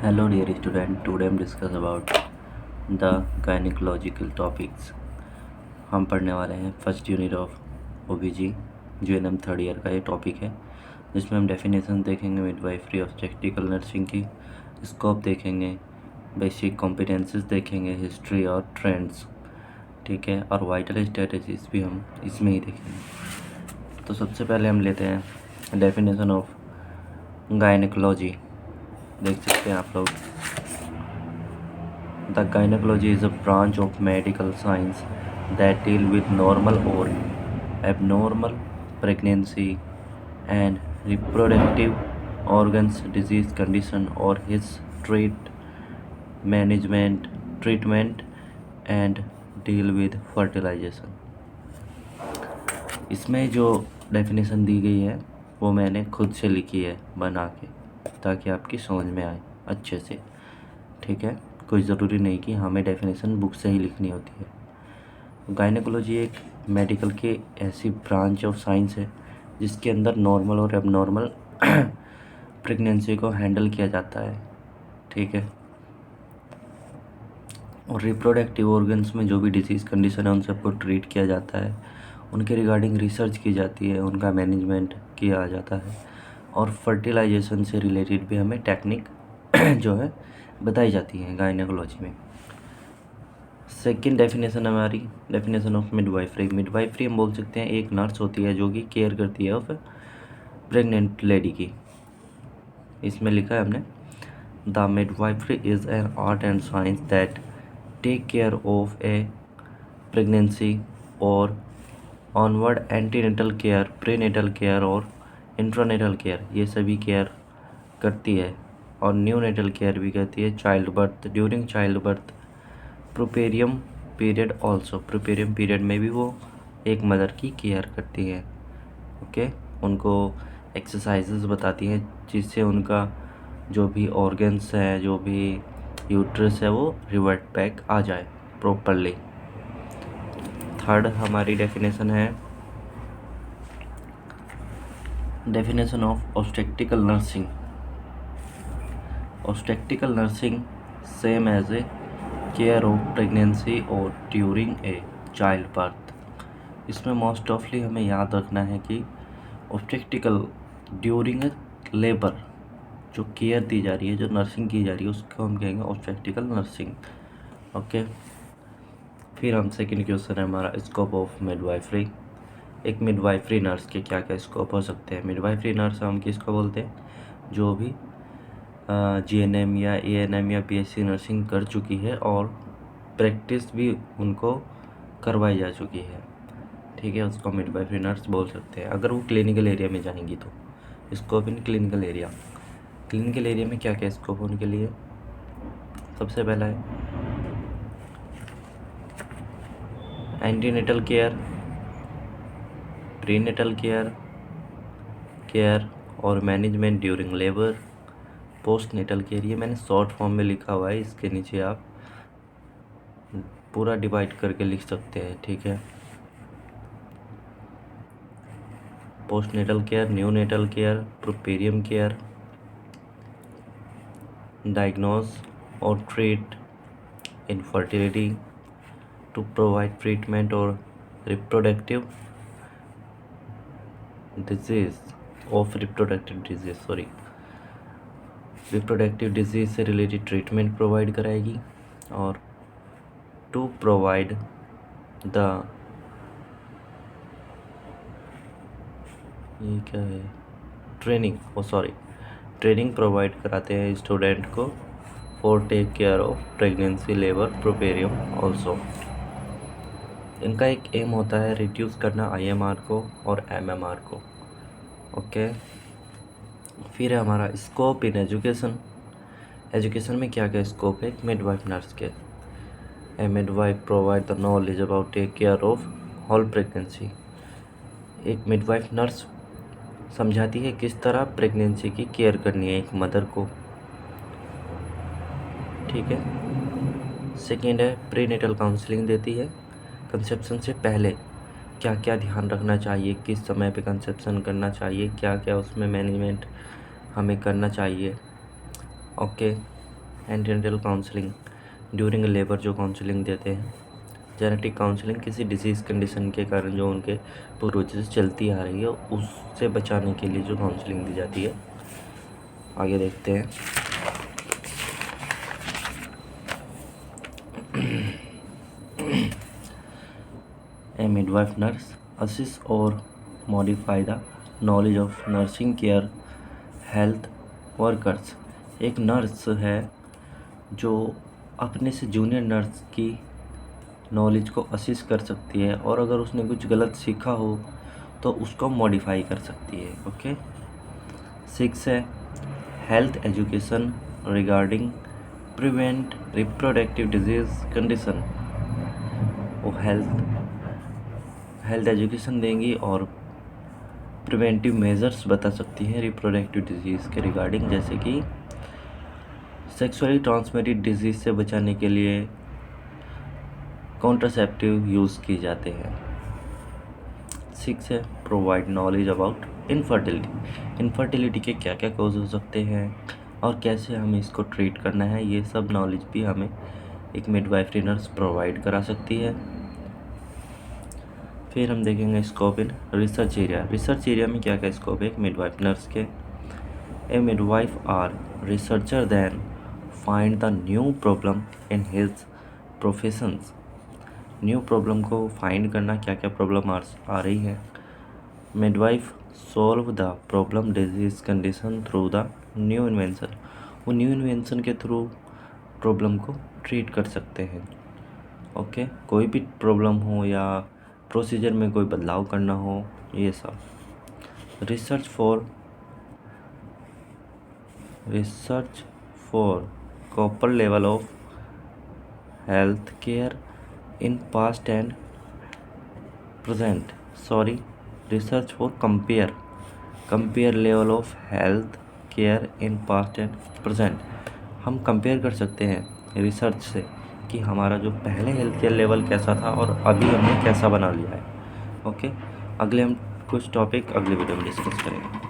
Hello dear student, today I'm discuss about the gynecological topics. हम पढ़ने वाले हैं first unit of ओबीजी GNM third year का ये टॉपिक है, जिसमें हम डेफिनेशन देखेंगे मिडवाइफरी ऑब्स्टेट्रिकल नर्सिंग की, स्कोप देखेंगे, बेसिक कॉम्पिटेंसेस देखेंगे, हिस्ट्री और ट्रेंड्स, ठीक है, और वाइटल स्टैटिस्टिक्स भी हम इसमें ही देखेंगे। तो सबसे पहले हम लेते हैं डेफिनेशन ऑफ गायनेकोलॉजी। देख सकते हैं आप लोग, the gynaecology is a branch of medical science that deal with normal और abnormal pregnancy and reproductive organs disease condition और his treatment and deal with fertilisation. इसमें जो डेफिनेशन दी गई है वो मैंने खुद से लिखी है बना के, ताकि आपकी समझ में आए अच्छे से, ठीक है। कोई ज़रूरी नहीं कि हमें डेफिनेशन बुक से ही लिखनी होती है। गायनेकोलॉजी एक मेडिकल की ऐसी ब्रांच ऑफ साइंस है जिसके अंदर नॉर्मल और एबनॉर्मल प्रेगनेंसी को हैंडल किया जाता है, ठीक है। और रिप्रोडक्टिव ऑर्गन्स में जो भी डिजीज़ कंडीशन है उन सबको ट्रीट किया जाता है, उनके रिगार्डिंग रिसर्च की जाती है, उनका मैनेजमेंट किया जाता है, और फर्टिलाइजेशन से रिलेटेड भी हमें टेक्निक जो है बताई जाती है गायनेकोलॉजी में। सेकंड डेफिनेशन हमारी डेफिनेशन ऑफ मिडवाइफरी। मिडवाइफरी हम बोल सकते हैं एक नर्स होती है जो कि केयर करती है ऑफ प्रेग्नेंट लेडी की। इसमें लिखा है हमने, the midwifery is an art and science that take care of a pregnancy और onward antenatal care, prenatal care और इंट्रानेटल केयर, ये सभी केयर करती है, और न्यूनेटल केयर भी करती है, childbirth, during childbirth, puerperium period also, puerperium period में भी वो एक मदर की केयर करती है, ओके। उनको एक्सरसाइजेस बताती हैं जिससे उनका जो भी ऑर्गन्स हैं, जो भी यूट्रस है, वो रिवर्ट बैक आ जाए प्रॉपरली। थर्ड हमारी डेफिनेशन है definition of obstetrical nursing. Obstetrical nursing same as a care of pregnancy और ड्यूरिंग ए चाइल्ड बर्थ। इसमें मोस्ट ऑफली हमें याद रखना है कि ऑब्स्टेट्रिकल ड्यूरिंग ए लेबर जो केयर दी जा रही है, जो नर्सिंग की जा रही है, उसको हम कहेंगे ऑब्स्टेट्रिकल नर्सिंग, ओके। फिर हम सेकंड क्वेश्चन है हमारा, स्कोप ऑफ मिडवाइफरी। एक मिडवाइफरी नर्स के क्या क्या स्कोप हो सकते हैं। मिडवाइफरी नर्स हम किसको बोलते हैं, जो भी जीएनएम या एएनएम या बीएससी नर्सिंग कर चुकी है और प्रैक्टिस भी उनको करवाई जा चुकी है, ठीक है, उसको मिडवाइफरी नर्स बोल सकते हैं। अगर वो क्लिनिकल एरिया में जाएंगी तो scope in clinical area. Clinical area में क्या क्या स्कोप उनके लिए, सबसे पहला है एंटीनेटल केयर, प्रीनेटल केयर और management during labour, post natal care. ये मैंने शॉर्ट फॉर्म में लिखा हुआ है, इसके नीचे आप पूरा डिवाइड करके लिख सकते हैं, ठीक है। Post natal care, neonatal care, puerperium care, diagnose और treat infertility, to provide treatment और रिप्रोडक्टिव डिजीज से रिलेटेड ट्रीटमेंट प्रोवाइड कराएगी, और टू प्रोवाइड द ये क्या है ट्रेनिंग प्रोवाइड कराते हैं स्टूडेंट को for take care of pregnancy, labour, puerperium also. इनका एक एम होता है रिड्यूस करना आईएमआर को और एमएमआर को, ओके। फिर है हमारा स्कोप इन एजुकेशन। एजुकेशन में क्या क्या स्कोप है एक मिडवाइफ नर्स के। A midwife provide the knowledge about take care of whole pregnancy. एक मिडवाइफ नर्स समझाती है किस तरह प्रेगनेंसी की केयर करनी है एक मदर को, ठीक है। सेकेंड है प्रीनेटल काउंसलिंग देती है, कंसेप्शन से पहले क्या क्या ध्यान रखना चाहिए, किस समय पे कंसेप्शन करना चाहिए, क्या क्या उसमें मैनेजमेंट हमें करना चाहिए, okay. Antenatal counselling during labour जो काउंसलिंग देते हैं। जेनेटिक काउंसलिंग किसी डिजीज़ कंडीशन के कारण जो उनके पूर्वजों से चलती आ रही है उससे बचाने के लिए जो काउंसलिंग दी जाती है। आगे देखते हैं। A midwife nurse assist or modify the knowledge of nursing care health workers। एक नर्स है जो अपने से जूनियर नर्स की नॉलेज को असिस्ट कर सकती है और अगर उसने कुछ गलत सीखा हो तो उसको मॉडिफाई कर सकती है। ओके। 6 है health education regarding prevent reproductive disease condition. वो हेल्थ एजुकेशन देंगी और प्रिवेंटिव मेजर्स बता सकती हैं रिप्रोडक्टिव डिजीज़ के रिगार्डिंग, जैसे कि सेक्सुअली ट्रांसमिटेड डिजीज़ से बचाने के लिए कॉन्ट्रासेप्टिव यूज़ किए जाते हैं। 6 है provide knowledge about infertility. Infertility के क्या क्या कॉज हो सकते हैं और कैसे हमें इसको ट्रीट करना है, ये सब नॉलेज भी हमें एक मिडवाइफरी नर्स प्रोवाइड करा सकती है। फिर हम देखेंगे scope in research area. Research area में क्या क्या स्कोप है एक मिडवाइफ नर्स के। A midwife are researcher then find the new problem in his professions. New problem को फाइंड करना, क्या क्या प्रॉब्लम आ रही है। Midwife solve the problem disease condition through the new invention. वो न्यू इन्वेंशन के थ्रू प्रॉब्लम को ट्रीट कर सकते हैं। ओके। कोई भी प्रॉब्लम हो या प्रोसीजर में कोई बदलाव करना हो, ये सब। Research for copper level of health care in past and present. Research for compare level of health care in past and present. हम कंपेयर कर सकते हैं रिसर्च से कि हमारा जो पहले हेल्थ केयर लेवल कैसा था और अभी हमने कैसा बना लिया है। ओके। अगले हम कुछ टॉपिक अगले वीडियो में डिस्कस करेंगे।